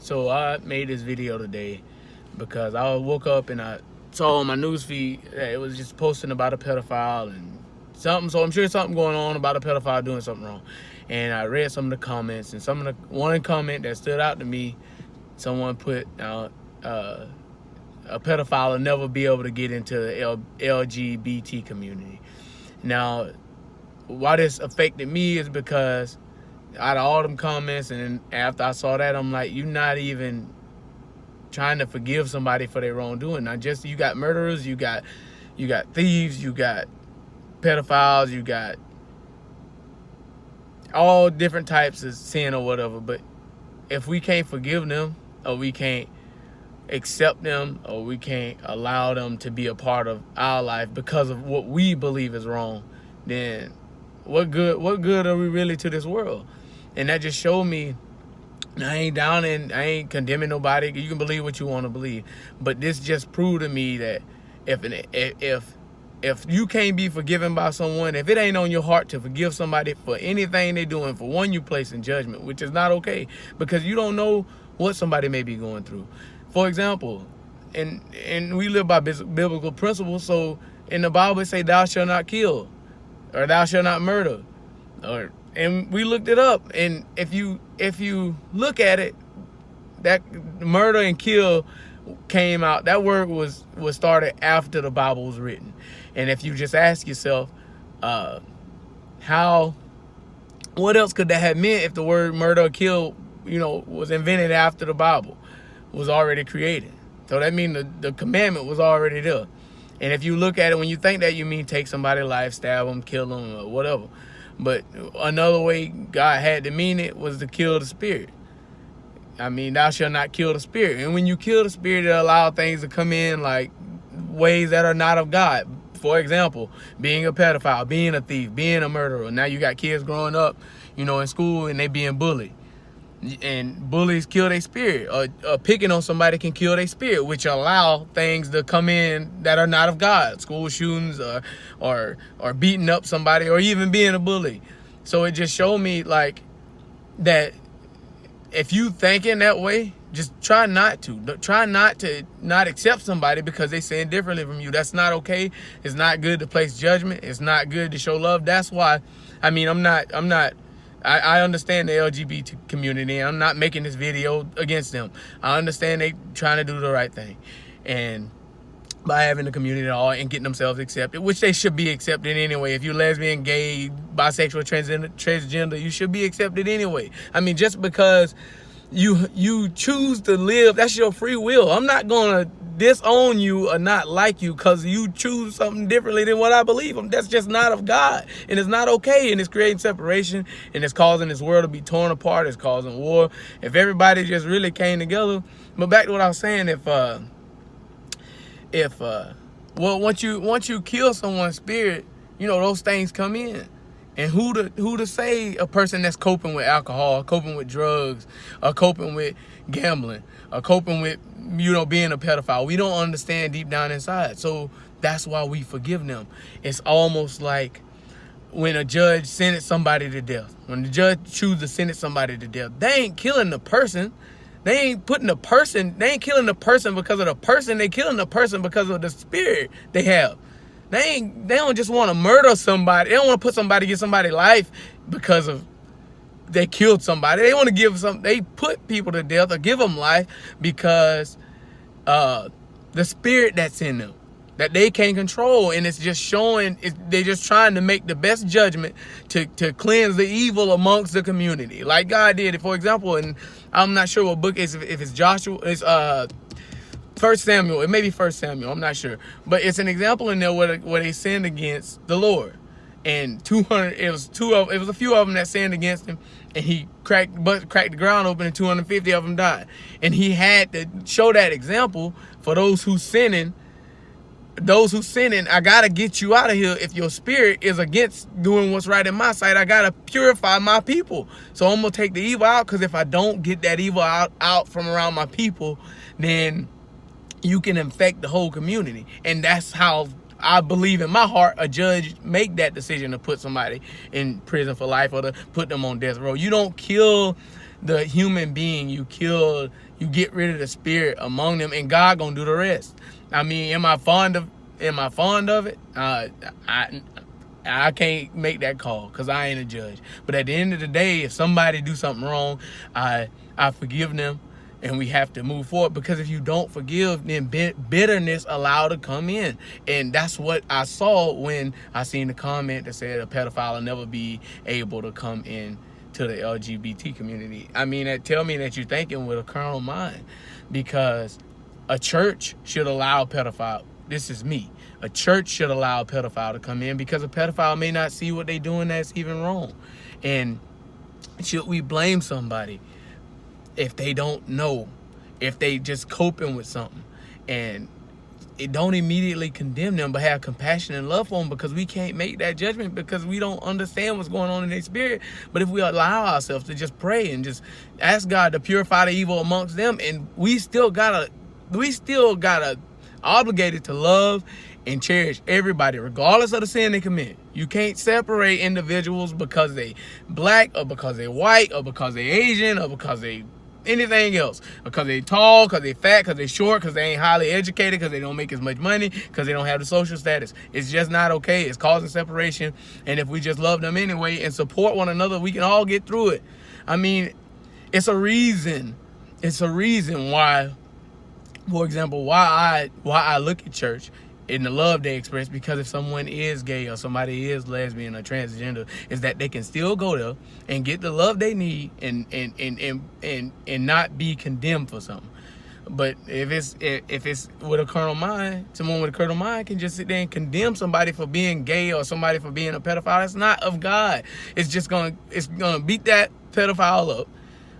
So I made this video today because I woke up and I saw on my newsfeed that it was just posting about a pedophile and something. So I'm sure something going on about a pedophile doing something wrong. And I read some of the comments, and one comment that stood out to me, someone put out a pedophile will never be able to get into the LGBT community. Now, why this affected me is because out of all them comments, and after I saw that, I'm like, you're not even trying to forgive somebody for their wrongdoing. Not just, you got murderers, you got thieves, you got pedophiles, you got all different types of sin or whatever. But if we can't forgive them, or we can't accept them, or we can't allow them to be a part of our life because of what we believe is wrong, then what good are we really to this world? And that just showed me, I ain't down and I ain't condemning nobody. You can believe what you want to believe, but this just proved to me that if you can't be forgiven by someone, if it ain't on your heart to forgive somebody for anything they're doing, for one, you place in judgment, which is not okay, because you don't know what somebody may be going through. For example, and we live by biblical principles. So in the Bible, it say, "Thou shalt not kill," or "Thou shalt not murder," and we looked it up. And if you look at it, that murder and kill came out. That word was started after the Bible was written. And if you just ask yourself, what else could that have meant if the word murder or kill, was invented after the Bible was already created? So that means the commandment was already there. And if you look at it, when you think that, you mean take somebody's life, stab them, kill them, or whatever. But another way God had to mean it was to kill the spirit. I mean, thou shalt not kill the spirit. And when you kill the spirit, it allows things to come in like ways that are not of God. For example, being a pedophile, being a thief, being a murderer. Now you got kids growing up, in school, and they being bullied. And bullies kill their spirit. Or picking on somebody can kill their spirit, which allow things to come in that are not of God. School shootings, or beating up somebody, or even being a bully. So it just showed me like that if you thinking that way, just try not to. Try not to not accept somebody because they sin differently from you. That's not okay. It's not good to place judgment. It's not good to show love. That's why, I understand the LGBT community. I'm not making this video against them. I understand they trying to do the right thing. And by having the community at all and getting themselves accepted, which they should be accepted anyway. If you're lesbian, gay, bisexual, transgender, you should be accepted anyway. I mean, just because you choose to live, that's your free will. I'm not going to disown you or not like you because you choose something differently than what I believe. That's just not of God, and it's not okay, and it's creating separation, and it's causing this world to be torn apart. It's causing war. If everybody just really came together. But back to what I was saying, once you kill someone's spirit, those things come in. And who to say a person that's coping with alcohol, coping with drugs, or coping with gambling, or coping with being a pedophile? We don't understand deep down inside. So that's why we forgive them. It's almost like when a judge sentenced somebody to death. When the judge chooses to sentence somebody to death, they ain't killing the person. They ain't killing the person because of the person. They killing the person because of the spirit they have. They don't just want to murder somebody. They don't want to put somebody, get somebody's life because of they killed somebody. They want to they put people to death or give them life because the spirit that's in them that they can't control, and it's just showing. They're just trying to make the best judgment to cleanse the evil amongst the community, like God did. For example, and I'm not sure what book is. If it's Joshua, it's 1 Samuel. It may be 1 Samuel. I'm not sure, but it's an example in there where they sinned against the Lord, and 200. It was a few of them that sinned against him, and he cracked the ground open, and 250 of them died. And he had to show that example for those who sinning. I gotta get you out of here. If your spirit is against doing what's right in my sight, I gotta purify my people. So I'm gonna take the evil out, because if I don't get that evil out from around my people, then you can infect the whole community. And that's how I believe in my heart a judge make that decision to put somebody in prison for life or to put them on death row. You don't kill the human being. You get rid of the spirit among them, and God gonna do the rest. I mean, am I fond of it? I can't make that call because I ain't a judge. But at the end of the day, if somebody do something wrong, I forgive them, and we have to move forward. Because if you don't forgive, then bitterness allowed to come in. And that's what I saw when I seen the comment that said a pedophile will never be able to come in to the LGBT community. I mean, that tell me that you're thinking with a carnal mind, because a church should allow a pedophile. This is me. A church should allow a pedophile to come in, because a pedophile may not see what they're doing that's even wrong. And should we blame somebody if they don't know, if they just coping with something? And it don't immediately condemn them, but have compassion and love for them, because we can't make that judgment because we don't understand what's going on in their spirit. But if we allow ourselves to just pray and just ask God to purify the evil amongst them, and we still gotta obligated to love and cherish everybody, regardless of the sin they commit. You can't separate individuals because they black, or because they white, or because they Asian, or because they anything else, because they tall, because they fat, because they short, because they ain't highly educated, because they don't make as much money, because they don't have the social status. It's just not okay. It's causing separation. And if we just love them anyway and support one another, we can all get through it. I mean, it's a reason why, for example, why I look at church in the love they express, because if someone is gay or somebody is lesbian or transgender, is that they can still go there and get the love they need and not be condemned for something. But if it's with a carnal mind, someone with a carnal mind can just sit there and condemn somebody for being gay or somebody for being a pedophile. That's not of God. It's gonna beat that pedophile up,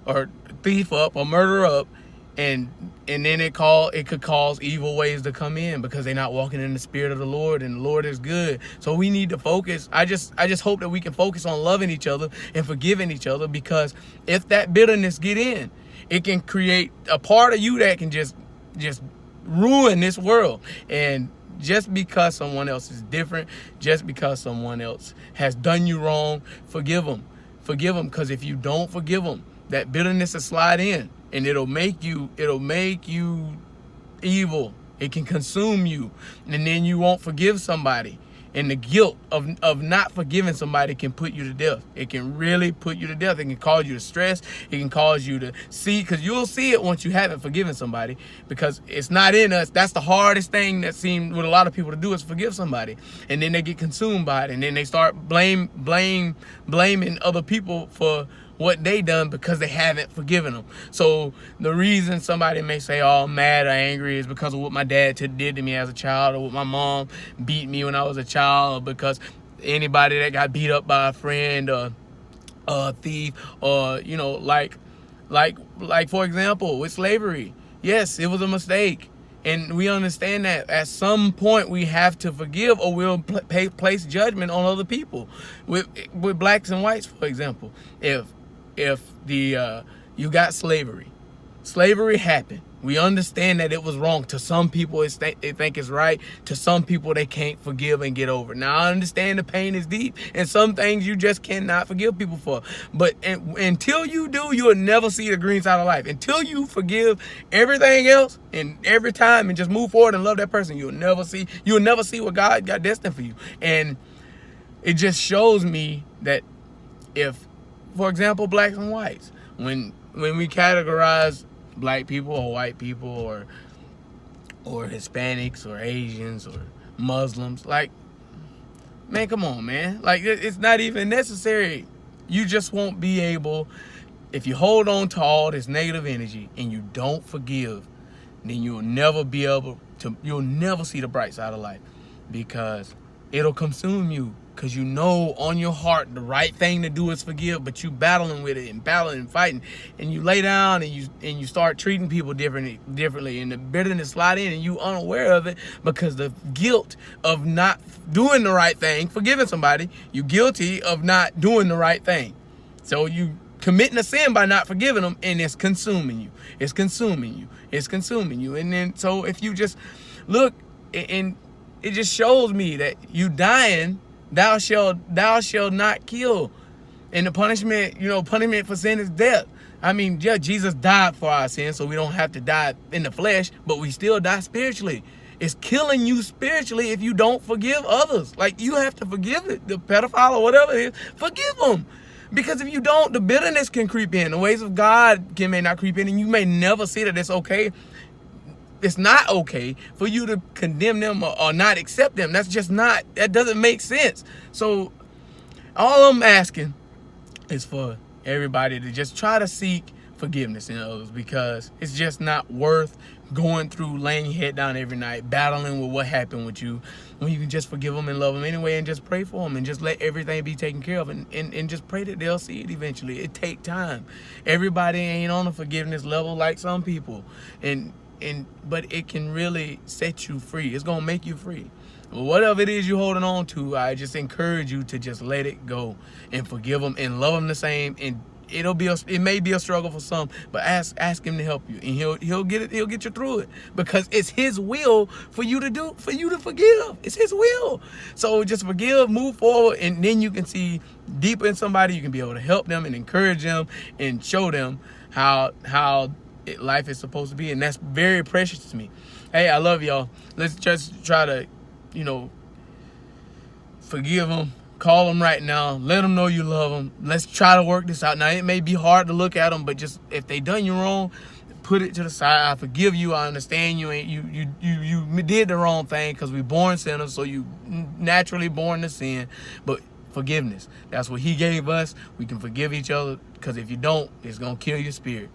or thief up, or murderer up, and then it could cause evil ways to come in, because they're not walking in the spirit of the Lord, and the Lord is good. So we need to focus. I just hope that we can focus on loving each other and forgiving each other, because if that bitterness get in, it can create a part of you that can just ruin this world. And just because someone else is different, just because someone else has done you wrong, forgive them, because if you don't forgive them, that bitterness will slide in. And it'll make you evil. It can consume you. And then you won't forgive somebody. And the guilt of not forgiving somebody can put you to death. It can really put you to death. It can cause you to stress. It can cause you to see, because you'll see it once you haven't forgiven somebody, because it's not in us. That's the hardest thing that seems with a lot of people to do, is forgive somebody. And then they get consumed by it. And then they start blaming other people for what they done, because they haven't forgiven them. So the reason somebody may say, oh, I'm mad or angry, is because of what my dad did to me as a child, or what my mom beat me when I was a child, or because anybody that got beat up by a friend, or a thief, or like for example with slavery. Yes, it was a mistake, and we understand that at some point we have to forgive, or we'll place judgment on other people. With blacks and whites, for example, if you got slavery happened. We understand that it was wrong. To some people, they think it's right. To some people, they can't forgive and get over. Now, I understand the pain is deep, and some things you just cannot forgive people for. But until you do, you will never see the green side of life. Until you forgive everything else and every time and just move forward and love that person, you'll never see what God got destined for you. And it just shows me that if, for example, blacks and whites, when we categorize black people or white people or Hispanics or Asians or Muslims, like, man, come on, man. Like, it's not even necessary. You just won't be able, if you hold on to all this negative energy and you don't forgive, then you'll never see the bright side of life, because it'll consume you. Because you know on your heart the right thing to do is forgive, but you battling with it and battling and fighting, and you lay down and you start treating people differently, and the bitterness slide in, and you unaware of it, because the guilt of not doing the right thing, forgiving somebody, you guilty of not doing the right thing. So you committing a sin by not forgiving them, and it's consuming you. It's consuming you. And then so if you just look, and it just shows me that you dying. Thou shalt not kill. And the punishment for sin is death. I mean, yeah, Jesus died for our sins, so we don't have to die in the flesh, but we still die spiritually. It's killing you spiritually if you don't forgive others. Like, you have to forgive it. The pedophile or whatever it is, forgive them. Because if you don't, the bitterness can creep in. The ways of God may not creep in, and you may never see that it's okay. It's not okay for you to condemn them or not accept them. That's just not, that doesn't make sense. So all I'm asking is for everybody to just try to seek forgiveness in others, because it's just not worth going through, laying your head down every night, battling with what happened with you, when you can just forgive them and love them anyway, and just pray for them and just let everything be taken care of, and just pray that they'll see it eventually. It take time. Everybody ain't on a forgiveness level like some people, but it can really set you free. It's gonna make you free. Whatever it is you're holding on to, I just encourage you to just let it go and forgive them and love them the same. And it may be a struggle for some, but ask him to help you, and he'll get you through it, because it's his will for you to forgive. It's his will. So just forgive, move forward, and then you can see deeper in somebody. You can be able to help them and encourage them and show them how life is supposed to be, and that's very precious to me. Hey, I love y'all. Let's just try to, forgive them. Call them right now. Let them know you love them. Let's try to work this out. Now, it may be hard to look at them, but just, if they done you wrong, put it to the side. I forgive you. I understand you did the wrong thing, because we born sinners, so you naturally born to sin. But forgiveness, that's what he gave us. We can forgive each other, because if you don't, it's going to kill your spirit.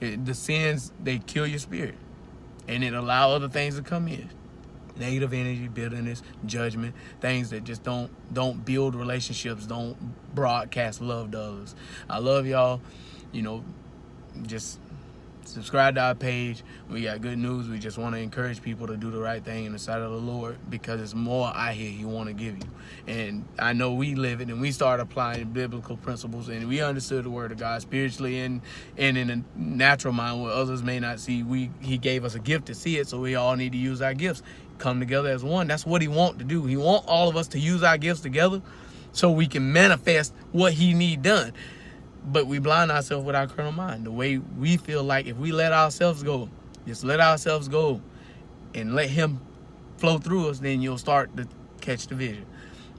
The sins, they kill your spirit, and it allow other things to come in. Negative energy, bitterness, judgment, things that just don't build relationships, don't broadcast love to others. I love y'all. Just subscribe to our page. We got good news. We just want to encourage people to do the right thing in the sight of the Lord, because it's more out here he want to give you. And I know we live it, and we start applying biblical principles, and we understood the word of God spiritually and in a natural mind where others may not see. He gave us a gift to see it, so we all need to use our gifts, come together as one. That's what he want to do. He want all of us to use our gifts together so we can manifest what he need done. But we blind ourselves with our carnal mind. The way we feel like if we let ourselves go, just let ourselves go and let him flow through us, then you'll start to catch the vision.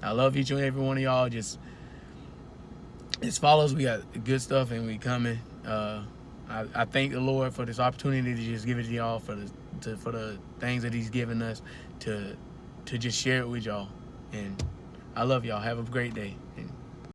I love each and every one of y'all. Just follows. We got good stuff, and we coming. I thank the Lord for this opportunity to just give it to y'all, for the things that he's given us to just share it with y'all. And I love y'all. Have a great day.